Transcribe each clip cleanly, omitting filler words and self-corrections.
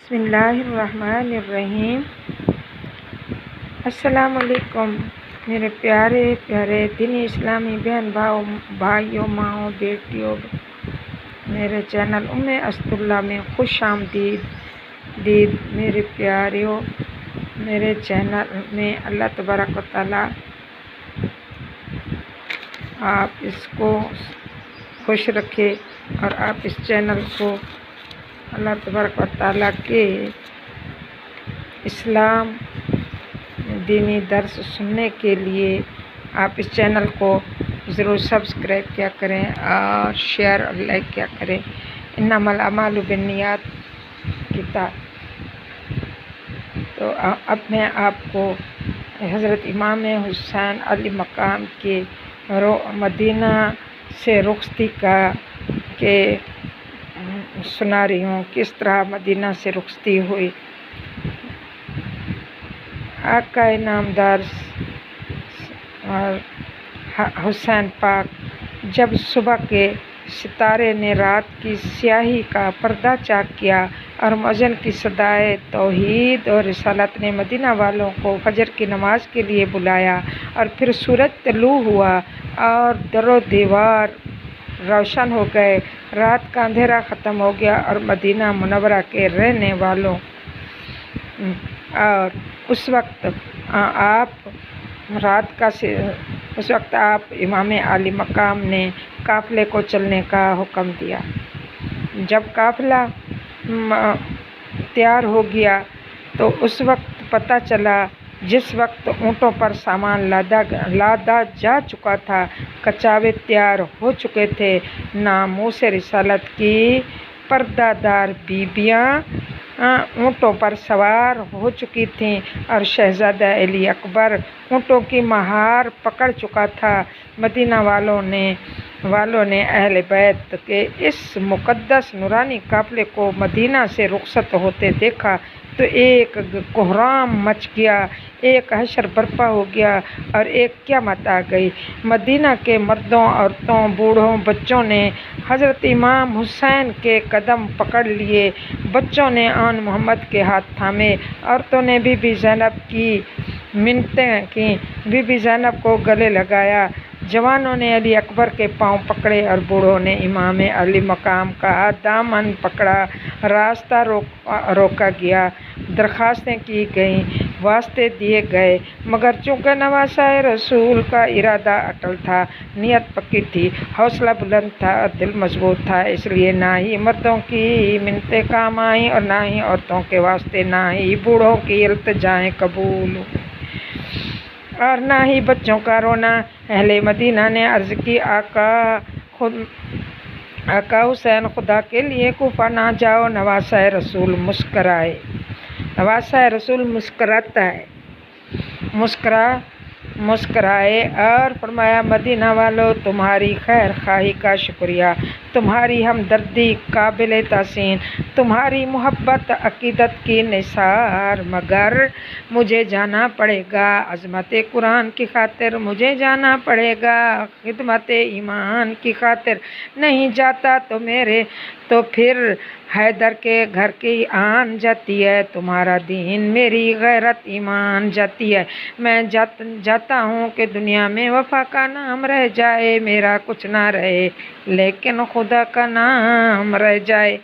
बिस्मिल्लाहिर्रहमानिर्रहीम। अस्सलामुअलैकुम मेरे प्यारे प्यारे दीनी इस्लामी बहन भाइयों, माओ, बेटियों। मेरे चैनल उम्मे अस्तुल्लाह में खुश आमदीद। मेरे प्यारियों, मेरे चैनल में अल्लाह तबारक व तआला आप इसको खुश रखे और आप इस चैनल को अल्लाह तबारक व तआला के इस्लाम दीनी दर्स सुनने के लिए आप इस चैनल को ज़रूर सब्सक्राइब किया करें और शेयर और लाइक किया करें। इन्नमल अमालु बिन्नियात किताब। तो अब मैं आपको हज़रत इमाम हुसैन अली मकाम के मदीना से रुखसती के सुना रही हूँ, किस तरह मदीना से रुखसती हुई। आका नामदार और हुसैन पाक जब सुबह के सितारे ने रात की स्याही का पर्दा चाक किया और मुअज्जिन की सदाए तौहीद और रिसालत ने मदीना वालों को फजर की नमाज के लिए बुलाया और फिर सूरज तलू हुआ और दरो दीवार रोशन हो गए, रात का अंधेरा ख़त्म हो गया और मदीना मुनव्वरा के रहने वालों और उस वक्त आप इमाम अली मकाम ने काफ़िले को चलने का हुक्म दिया। जब काफ़िला तैयार हो गया तो उस वक्त पता चला, जिस वक्त ऊँटों पर सामान लादा जा चुका था, कचावे तैयार हो चुके थे, नामूस रिसालत की पर्दादार बीबियाँ ऊँटों पर सवार हो चुकी थीं और शहज़ादा अली अकबर ऊँटों की महार पकड़ चुका था। मदीना वालों ने अहले बैत के इस मुक़द्दस नूरानी काफ़िले को मदीना से रुखसत होते देखा तो एक कोहराम मच गया, एक हशर बर्पा हो गया और एक क़यामत आ गई। मदीना के मर्दों, औरतों, बूढ़ों, बच्चों ने हज़रत इमाम हुसैन के कदम पकड़ लिए। बच्चों ने आन मोहम्मद के हाथ थामे, औरतों ने बीबी ज़ैनब की मिन्नतें की, बीबी ज़ैनब को गले लगाया। जवानों ने अली अकबर के पांव पकड़े और बूढ़ों ने इमाम अली मकाम का दामन पकड़ा। रास्ता रोका गया, दरख्वास्तें की गईं, वास्ते दिए गए, मगर चूँकि नवासाए रसूल का इरादा अटल था, नियत पक्की थी, हौसला बुलंद था और दिल मजबूत था, इसलिए ना ही मर्दों की मिन्नतें काम आई और ना ही औरतों के वास्ते, ना ही बूढ़ों की इल्तिजाएं कबूल और ना ही बच्चों का रोना। अहले मदीना ने अर्ज़ की, आका हुसैन, खुदा के लिए कूफा ना जाओ। नवासाए रसूल मुस्कराता है, मुस्कराए और फरमाया, मदीना वालों, तुम्हारी खैर खाही का शुक्रिया, तुम्हारी हमदर्दी काबिल तासीन, तुम्हारी मोहब्बत अकीदत की निसार, मगर मुझे जाना पड़ेगा अज़मत कुरान की खातिर, मुझे जाना पड़ेगा खिदमत ईमान की खातिर। नहीं जाता तो फिर हैदर के घर की आन जाती है, तुम्हारा दीन मेरी गैरत ईमान जाती है। मैं जाता हूँ कि दुनिया में वफा का नाम रह जाए, मेरा कुछ ना रहे लेकिन खुदा का नाम रह जाए।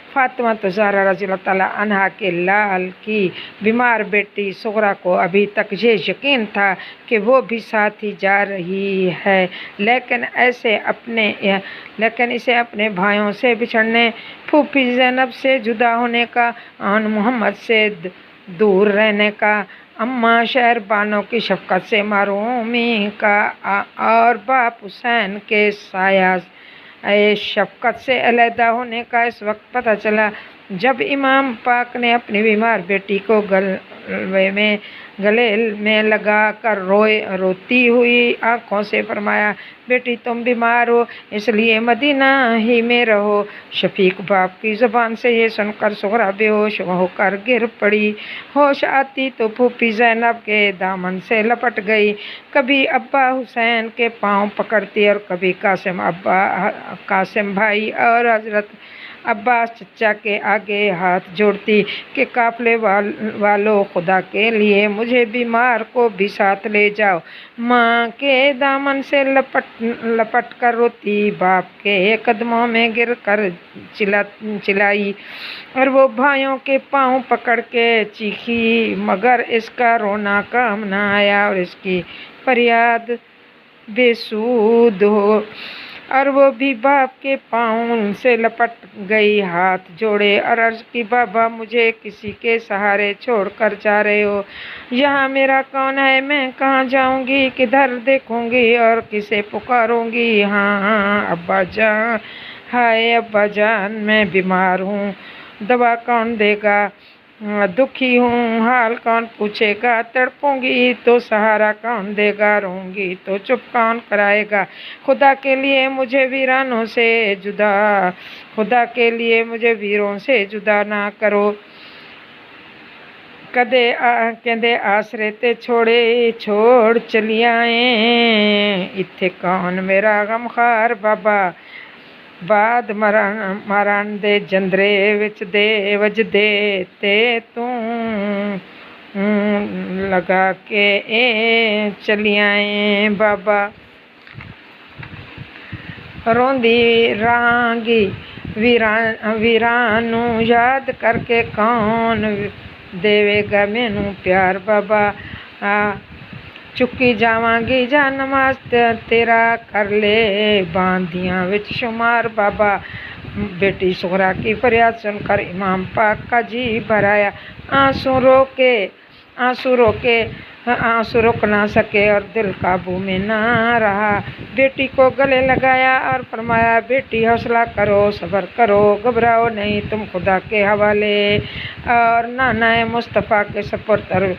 फातिमा ज़हरा रज़ियल्लाहु ताला अन्हा के लाल की बीमार बेटी सुगरा को अभी तक ये यकीन था कि वो भी साथ ही जा रही है, लेकिन इसे अपने भाइयों से बिछड़ने, फूफी ज़ैनब से जुदा होने का, आन मोहम्मद से दूर रहने का, अम्मा शहरबानों की शफ़क़त से महरूमी का और बाप हुसैन के साया शफ़क़त से अलहदा होने का इस वक्त पता चला, जब इमाम पाक ने अपनी बीमार बेटी को गले में लगा कर रोती हुई आँखों से फरमाया, बेटी तुम बीमार हो इसलिए मदीना ही में रहो। शफीक बाप की ज़ुबान से ये सुनकर सुगरा बेहोश होकर गिर पड़ी। होश आती तो फूफी ज़ैनब के दामन से लपट गई, कभी अब्बा हुसैन के पाँव पकड़ती और कभी कासिम भाई और हज़रत अब्बास चचा के आगे हाथ जोड़ती कि काफले वालों, खुदा के लिए मुझे बीमार को भी साथ ले जाओ। माँ के दामन से लपट कर रोती, बाप के कदमों में गिर कर चिल्लाई और वो भाइयों के पाँव पकड़ के चीखी, मगर इसका रोना काम न आया और इसकी फरियाद बेसूद हो। और वो भी बाप के पाँव से लपट गई, हाथ जोड़े और अर्ज की, बाबा मुझे किसी के सहारे छोड़ कर जा रहे हो? यहाँ मेरा कौन है? मैं कहाँ जाऊँगी? किधर देखूँगी और किसे पुकारूँगी? हाँ हाँ अब्बा जान, हाय अब्बा जान, मैं बीमार हूँ, दवा कौन देगा? दुखी हूँ, हाल कौन पूछेगा? तड़पूंगी तो सहारा कौन देगा? रहूँगी तो चुप कौन कराएगा? खुदा के लिए मुझे वीरानों से जुदा, खुदा के लिए मुझे वीरों से जुदा ना करो। कहते आसरे ते छोड़ चली आए, इत्थे कौन मेरा गमखार बाबा? बाद मरण दे जंदरे विच दे वजदे ते तू लगा के चली आए बाबा। रोंदी रहांगी वीरानू याद करके, कौन देवेगा मैनू प्यार बाबा? चुकी जावांगी जा नमाज तेरा कर ले बांधियां विच शुमार बाबा। बेटी सुगरा की फरियाद सुनकर इमाम पाक का जी भराया, आंसू रोक ना सके और दिल काबू में ना रहा। बेटी को गले लगाया और फरमाया, बेटी हौसला करो, सब्र करो, घबराओ नहीं, तुम खुदा के हवाले और नाना मुस्तफ़ा के सपुर्द।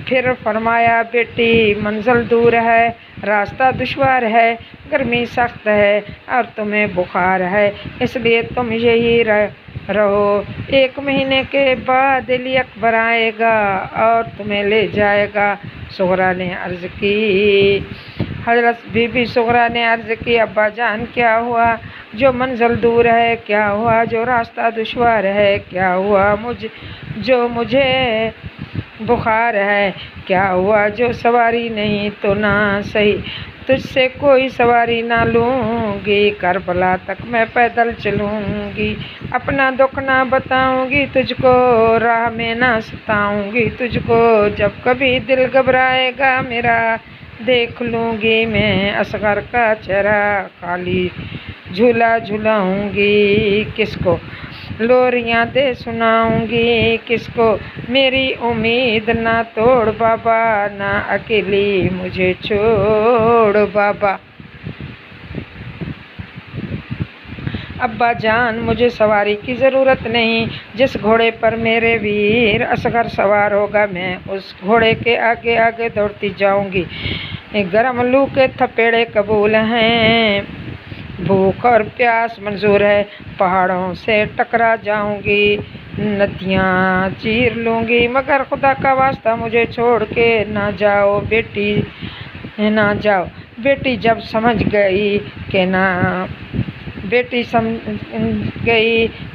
फिर फरमाया, बेटी मंजिल दूर है, रास्ता दुश्वार है, गर्मी सख्त है और तुम्हें बुखार है, इसलिए तुम यही रहो। 1 महीने के बाद अली अकबर आएगा और तुम्हें ले जाएगा। सुगरा ने अर्ज़ की, हज़रत बीबी सुगरा ने अर्ज़ की, अब्बा जान क्या हुआ? जो मंजिल दूर है क्या हुआ? जो रास्ता दुश्वार है क्या हुआ? मुझे बुखार है क्या हुआ? जो सवारी नहीं तो ना सही, तुझसे कोई सवारी ना लूँगी, करबला तक मैं पैदल चलूँगी, अपना दुख ना बताऊँगी तुझको, राह में ना सताऊँगी तुझको, जब कभी दिल घबराएगा मेरा देख लूँगी मैं असगर का चेहरा, खाली झूला झुलाऊँगी किसको, लोरियां दे सुनाऊंगी किसको, मेरी उम्मीद ना तोड़ बाबा, ना अकेली मुझे छोड़ बाबा। अब्बा जान मुझे सवारी की ज़रूरत नहीं, जिस घोड़े पर मेरे वीर असगर सवार होगा मैं उस घोड़े के आगे आगे दौड़ती जाऊंगी। गरम लू के थपेड़े कबूल हैं, भूख और प्यास मंजूर है, पहाड़ों से टकरा जाऊंगी, नदियाँ चीर लूँगी, मगर खुदा का वास्ता मुझे छोड़ के ना जाओ बेटी, ना जाओ। बेटी जब समझ गई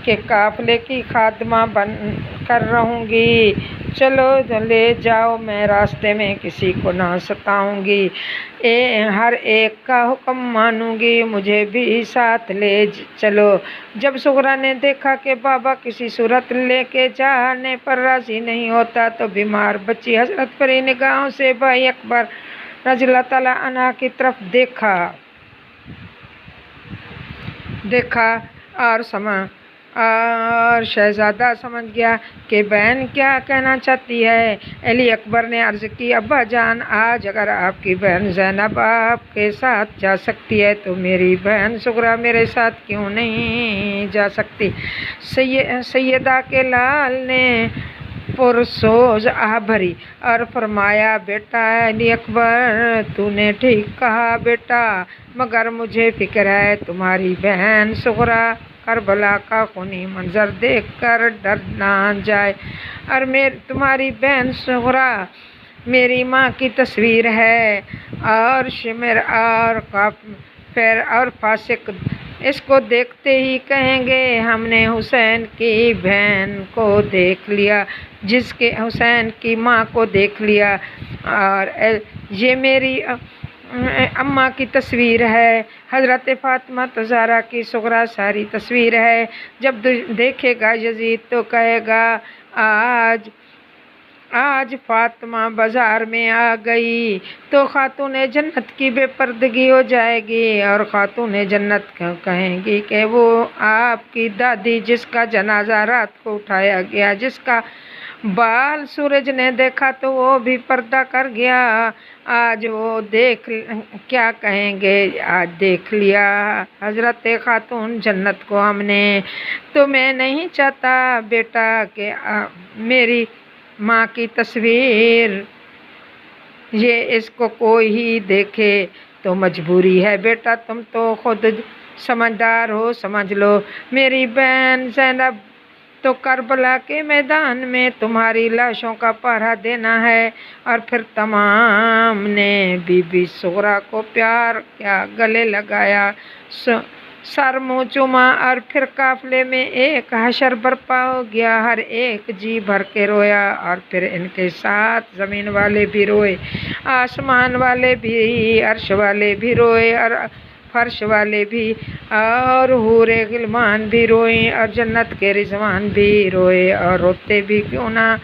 कि काफले की खादमा बन कर रहूँगी, चलो ले जाओ, मैं रास्ते में किसी को ना सताऊँगी, हर एक का हुक्म मानूंगी, मुझे भी साथ ले चलो। जब सुगरा ने देखा कि बाबा किसी सूरत लेके जाने पर राजी नहीं होता तो बीमार बच्ची हजरत परी निगाहों से भाई अकबर रज़ियल्लाहु ताला अन्हा की तरफ देखा और शहजादा समझ गया कि बहन क्या कहना चाहती है। अली अकबर ने अर्ज़ की, अब्बा जान आज अगर आपकी बहन ज़ैनब आपके साथ जा सकती है तो मेरी बहन सुगरा मेरे साथ क्यों नहीं जा सकती? सैयदा के लाल ने पुरसोज आह भरी और फरमाया, बेटा अली अकबर तूने ठीक कहा बेटा, मगर मुझे फिक्र है तुम्हारी बहन सुगरा करबला का खूनी मंजर देखकर डर ना जाए, और तुम्हारी बहन सुगरा मेरी माँ की तस्वीर है और शिमर और काफिर और फासिक इसको देखते ही कहेंगे हमने हुसैन की बहन को देख लिया, जिसके हुसैन की माँ को देख लिया। और ये मेरी अम्मा की तस्वीर है, हज़रत फ़ातिमा ज़हरा की सुगरा सारी तस्वीर है। जब देखेगा यजीद तो कहेगा आज आज फ़ातिमा बाज़ार में आ गई तो खातून जन्नत की बेपर्दगी हो जाएगी, और खातून जन्नत कहेंगी कि वो आपकी दादी जिसका जनाजा रात को उठाया गया, जिसका बाल सूरज ने देखा तो वो भी पर्दा कर गया, आज वो देख क्या कहेंगे, आज देख लिया हज़रत खातून जन्नत को हमने। तो मैं नहीं चाहता बेटा कि मेरी माँ की तस्वीर ये इसको कोई ही देखे, तो मजबूरी है बेटा, तुम तो खुद समझदार हो, समझ लो। मेरी बहन ज़ैनब तो करबला के मैदान में तुम्हारी लाशों का पहरा देना है। और फिर तमाम ने बीबी सुगरा को प्यार क्या गले लगाया, सर मुँह चूमा, और फिर काफिले में एक हशर बर्पा हो गया, हर एक जी भर के रोया। और फिर इनके साथ ज़मीन वाले भी रोए, आसमान वाले भी, अर्श वाले भी रोए, और फर्श वाले भी, और हूरे गिलमान भी रोए, और जन्नत के रिजवान भी रोए। और रोते भी क्यों ना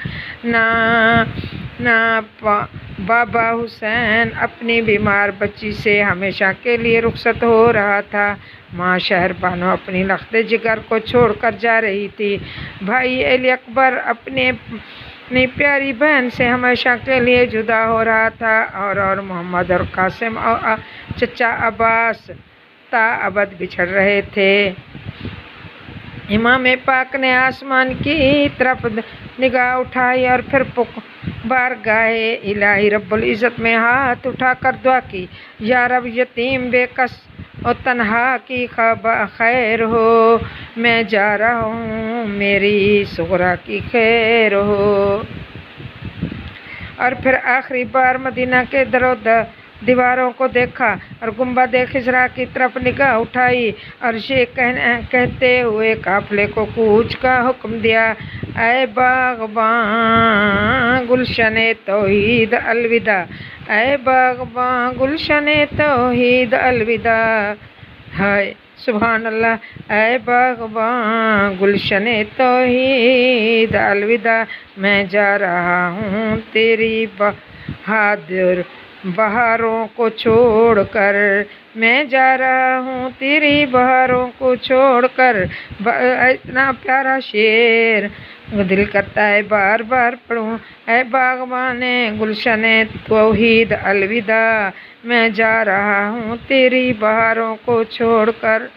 बाबा हुसैन अपनी बीमार बच्ची से हमेशा के लिए रुखसत हो रहा था। माँ शहरबानो अपनी लख्ते जिगर को छोड़कर जा रही थी। भाई अली अकबर अपनी प्यारी बहन से हमेशा के लिए जुदा हो रहा था, और मोहम्मद और कासिम और चचा अब्बास ताअबद बिछड़ रहे थे। इमाम पाक ने आसमान की तरफ निगाह उठाई और फिर बारगाहे इलाही रब्बुल इज़्ज़त में हाथ उठाकर दुआ की, या रब यतीम बेकस और तन्हा की खैर हो, मैं जा रहा हूँ मेरी सुगरा की खैर हो। और फिर आखिरी बार मदीना के दीवारों को देखा और गुंबद खिजरा की तरफ निगाह उठाई, और ये कहते हुए काफिले को कूच का हुक्म दिया, ऐ बाग़बान गुलशन तौहीद अलविदा, ऐ बाग़बान गुलशन तौहीद अलविदा। हाय सुभान अल्लाह, ऐ बाग़बान गुलशन तौहीद अलविदा, मैं जा रहा हूँ तेरी बहादुर बहारों को छोड़कर, मैं जा रहा हूँ तेरी बहारों को छोड़कर। इतना प्यारा शेर दिल करता है बार बार पढ़ूँ, ऐ बाग़बाने गुलशने तौहीद अलविदा, मैं जा रहा हूँ तेरी बहारों को छोड़कर।